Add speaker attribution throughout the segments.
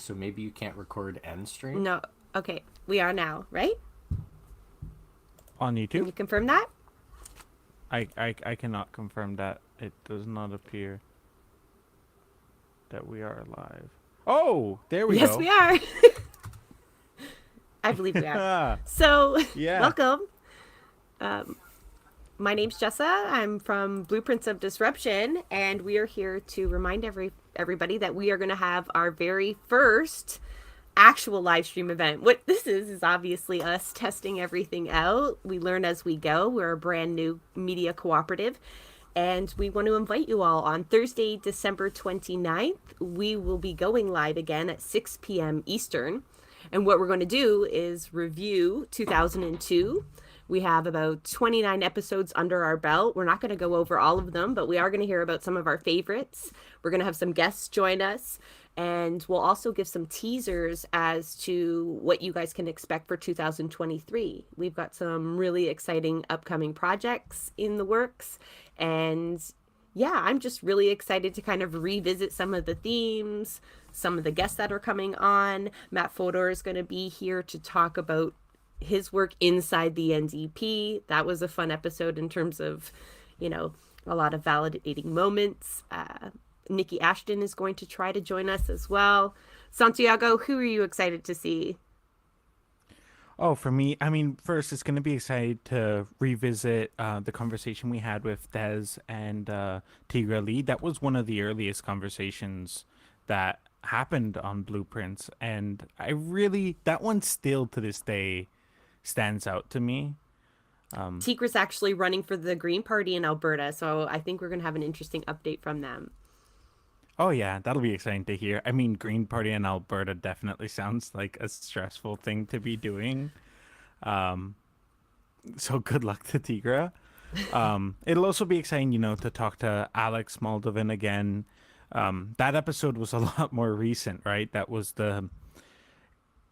Speaker 1: so maybe you can't record end stream.
Speaker 2: No. Okay, we are now, right?
Speaker 3: On
Speaker 2: Can
Speaker 3: YouTube?
Speaker 2: you confirm that?
Speaker 3: I cannot confirm that. It does not appear that we are live. Oh, there we
Speaker 2: Yes,
Speaker 3: go.
Speaker 2: we are. I believe we are. So,
Speaker 3: Yeah.
Speaker 2: welcome. Um, my name's Jessa. I'm from Blueprints of Disruption, and we are here to remind everybody that we are going to have our very first actual live stream event. What this is obviously us testing everything out. We learn as we go. We're a brand new media cooperative. And we want to invite you all on Thursday, December 29th. We will be going live again at 6 p.m. Eastern. And what we're going to do is review 2002. We have about 29 episodes under our belt. We're not going to go over all of them, but we are going to hear about some of our favorites. We're going to have some guests join us, and we'll also give some teasers as to what you guys can expect for 2023. We've got some really exciting upcoming projects in the works, and yeah, I'm just really excited to kind of revisit some of the themes, some of the guests that are coming on. Matt Fodor is going to be here to talk about his work inside the NDP. That was a fun episode in terms of, a lot of validating moments. Nikki Ashton is going to try to join us as well. Santiago, who are you excited to see?
Speaker 3: Oh, for me, I mean, first, it's going to be exciting to revisit the conversation we had with Des and Tigra Lee. That was one of the earliest conversations that happened on Blueprints. And that one still to this day stands out to me.
Speaker 2: Tigra's actually running for the Green Party in Alberta, so I think we're going to have an interesting update from them.
Speaker 3: Oh yeah, that'll be exciting to hear. I mean, Green Party in Alberta definitely sounds like a stressful thing to be doing. Um, so good luck to Tigra. It'll also be exciting, to talk to Alex Moldovan again. That episode was a lot more recent, right? That was the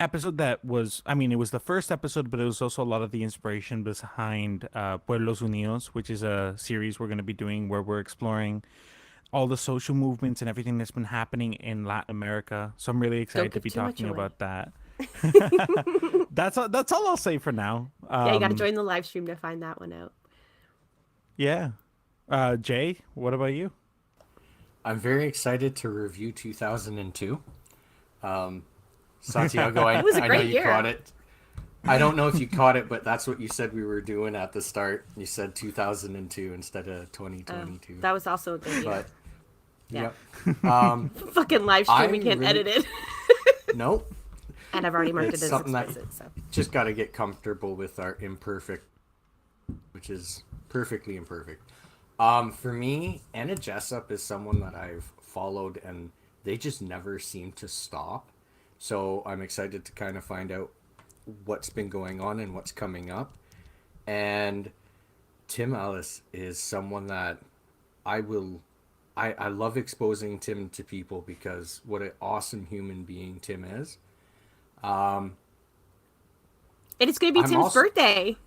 Speaker 3: episode it was the first episode, but it was also a lot of the inspiration behind Pueblos Unidos, which is a series we're going to be doing where we're exploring all the social movements and everything that's been happening in Latin America. So I'm really
Speaker 2: Don't
Speaker 3: excited to
Speaker 2: give
Speaker 3: be
Speaker 2: too much
Speaker 3: talking
Speaker 2: away.
Speaker 3: about that. That's all I'll say for now.
Speaker 2: Yeah, you got to join the live stream to find that one out.
Speaker 3: Yeah. Jay, what about you?
Speaker 1: I'm very excited to review 2002. Santiago, I,
Speaker 2: It was a
Speaker 1: I know
Speaker 2: great
Speaker 1: you
Speaker 2: year.
Speaker 1: caught it. I don't know if you caught it, but that's what you said we were doing at the start. You said 2002 instead of 2022.
Speaker 2: That was also a good year.
Speaker 1: But,
Speaker 2: Yeah.
Speaker 1: yep.
Speaker 2: Fucking live stream, we
Speaker 1: I'm
Speaker 2: can't
Speaker 1: really-
Speaker 2: edit it.
Speaker 1: Nope.
Speaker 2: And I've already marked
Speaker 1: It's
Speaker 2: it as
Speaker 1: something that
Speaker 2: explicit, so.
Speaker 1: just got to get comfortable with our imperfect, which is perfectly imperfect. For me, Anna Jessup is someone that I've followed, and they just never seem to stop. So I'm excited to kind of find out what's been going on and what's coming up. And Tim Ellis is someone that I love exposing Tim to people because what an awesome human being Tim is.
Speaker 2: And it's going to be
Speaker 1: I'm
Speaker 2: Tim's
Speaker 1: also-
Speaker 2: birthday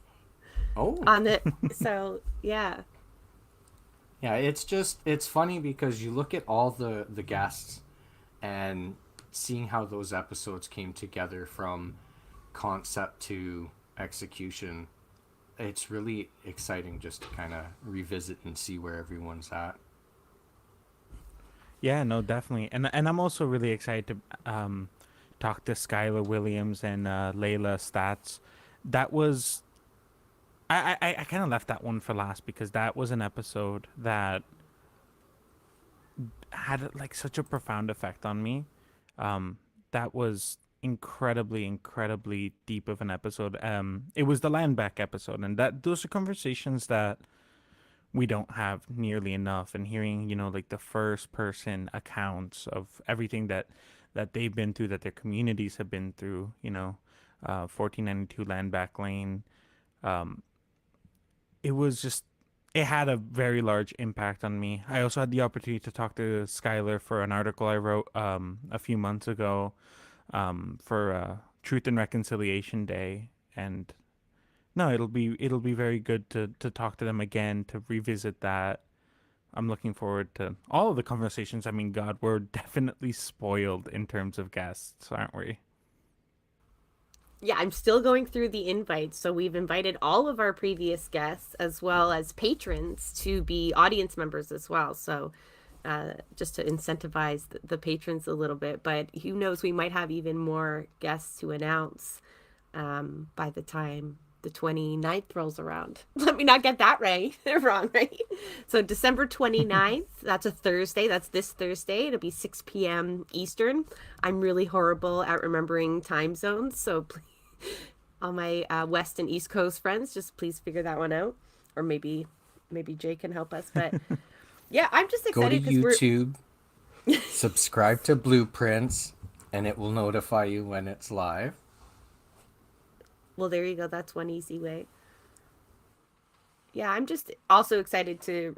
Speaker 1: Oh,
Speaker 2: on the. So, yeah.
Speaker 1: yeah, it's funny because you look at all the guests and seeing how those episodes came together from concept to execution. It's really exciting just to kind of revisit and see where everyone's at.
Speaker 3: Yeah, no, definitely. And I'm also really excited to talk to Skylar Williams and Layla Stats. That was I kind of left that one for last because that was an episode that had like such a profound effect on me. That was incredibly deep of an episode. It was the land back episode, and that those are conversations that we don't have nearly enough. And hearing, like the first person accounts of everything that they've been through, that their communities have been through, 1492 land back lane. It was just it had a very large impact on me. I also had the opportunity to talk to Skylar for an article I wrote a few months ago for Truth and Reconciliation Day, and no, it'll be very good to talk to them again, to revisit that. I'm looking forward to all of the conversations. I mean, God, we're definitely spoiled in terms of guests, aren't we?
Speaker 2: Yeah, I'm still going through the invites. So we've invited all of our previous guests as well as patrons to be audience members as well. So just to incentivize the patrons a little bit. But who knows, we might have even more guests to announce by the time the 29th rolls around. Let me not get that right. Wrong, right? So December 29th, that's a Thursday. That's this Thursday. It'll be 6 p.m. Eastern. I'm really horrible at remembering time zones. So please, all my West and East Coast friends, just please figure that one out. Or maybe Jay can help us. But yeah, I'm just
Speaker 1: Go to
Speaker 2: excited because we're
Speaker 1: YouTube, subscribe to Blueprints, and it will notify you when it's live.
Speaker 2: well, there you go. That's one easy way. Yeah, I'm just also excited to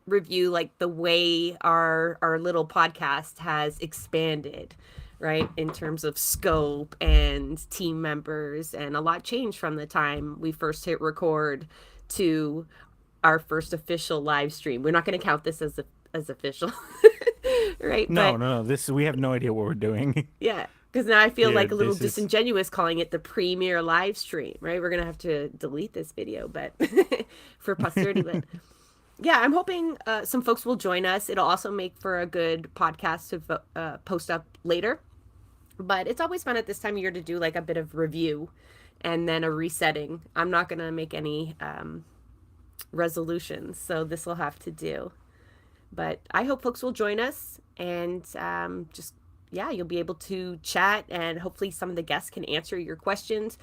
Speaker 2: review like the way our little podcast has expanded, right? In terms of scope and team members, and a lot changed from the time we first hit record to our first official live stream. We're not going to count this as official. Right?
Speaker 3: No,
Speaker 2: But
Speaker 3: no, no. This we have no idea what we're doing.
Speaker 2: yeah, because now I feel
Speaker 3: Yeah,
Speaker 2: like a little
Speaker 3: this is
Speaker 2: disingenuous calling it the premiere live stream, right? We're gonna have to delete this video, but for posterity. But yeah, I'm hoping some folks will join us. It'll also make for a good podcast to post up later. But it's always fun at this time of year to do like a bit of review and then a resetting. I'm not gonna make any resolutions, so this will have to do. But I hope folks will join us and just, yeah, you'll be able to chat and hopefully some of the guests can answer your questions.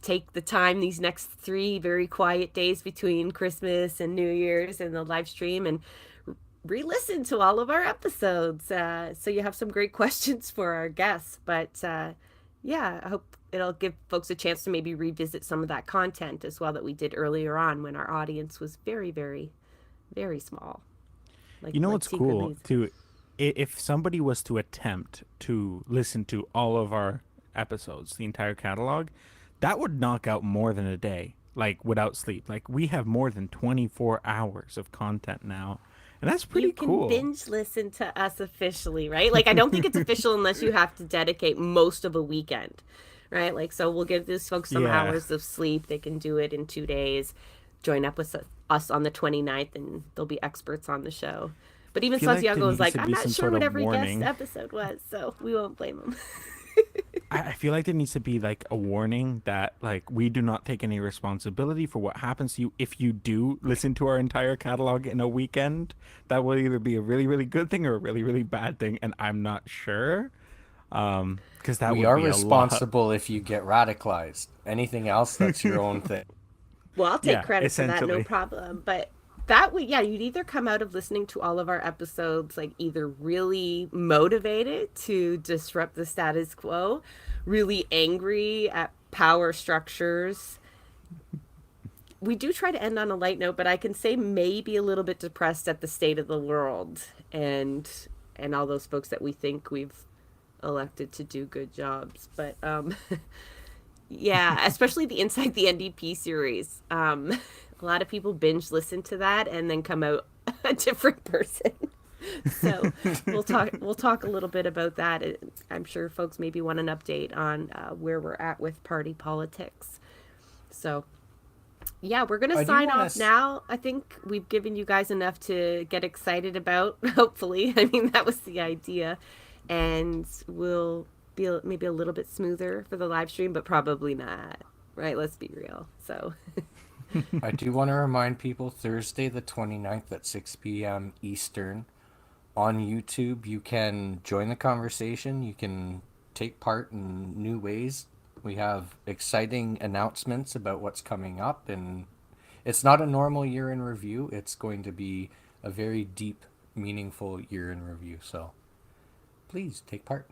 Speaker 2: Take the time these next 3 very quiet days between Christmas and New Year's and the live stream and re-listen to all of our episodes. So you have some great questions for our guests. But yeah, I hope it'll give folks a chance to maybe revisit some of that content as well that we did earlier on when our audience was very, very, very small.
Speaker 3: You know
Speaker 2: Like
Speaker 3: what's
Speaker 2: Secret
Speaker 3: cool
Speaker 2: Maze.
Speaker 3: too? If somebody was to attempt to listen to all of our episodes, the entire catalog, that would knock out more than a day, like without sleep. Like we have more than 24 hours of content now, and that's
Speaker 2: You
Speaker 3: pretty
Speaker 2: can
Speaker 3: cool.
Speaker 2: binge listen to us officially, right? Like I don't think it's official unless you have to dedicate most of a weekend, right? Like so we'll give these folks some
Speaker 3: Yeah,
Speaker 2: hours of sleep. They can do it in 2 days. Join up with us on the 29th and they'll be experts on the show. But even
Speaker 3: I feel like there
Speaker 2: Santiago was
Speaker 3: needs
Speaker 2: like,
Speaker 3: to
Speaker 2: I'm
Speaker 3: be
Speaker 2: not
Speaker 3: some
Speaker 2: sure
Speaker 3: sort
Speaker 2: what
Speaker 3: of
Speaker 2: every guest
Speaker 3: warning.
Speaker 2: episode was, so we won't blame him.
Speaker 3: I feel like there needs to be like a warning that like we do not take any responsibility for what happens to you if you do listen to our entire catalog in a weekend. That will either be a really, really good thing or a really, really bad thing, and I'm not sure. Because that
Speaker 1: We
Speaker 3: would
Speaker 1: are
Speaker 3: be a lot.
Speaker 1: responsible if you get radicalized. Anything else, that's your own thing.
Speaker 2: Well, I'll take
Speaker 3: Yeah,
Speaker 2: credit for that, no
Speaker 3: essentially.
Speaker 2: problem. But that would, yeah, you'd either come out of listening to all of our episodes like either really motivated to disrupt the status quo, really angry at power structures. We do try to end on a light note, but I can say maybe a little bit depressed at the state of the world and all those folks that we think we've elected to do good jobs. But yeah, especially the Inside the NDP series. A lot of people binge listen to that and then come out a different person. So we'll talk a little bit about that. I'm sure folks maybe want an update on where we're at with party politics. So yeah, we're gonna
Speaker 1: I do
Speaker 2: sign
Speaker 1: want
Speaker 2: off
Speaker 1: to.
Speaker 2: now. I think we've given you guys enough to get excited about. Hopefully, I mean that was the idea, and we'll be maybe a little bit smoother for the live stream, but probably not. Right? Let's be real. So
Speaker 1: I do want to remind people Thursday the 29th at 6 p.m. Eastern on YouTube. You can join the conversation. You can take part in new ways. We have exciting announcements about what's coming up, and it's not a normal year in review. It's going to be a very deep, meaningful year in review. So please take part.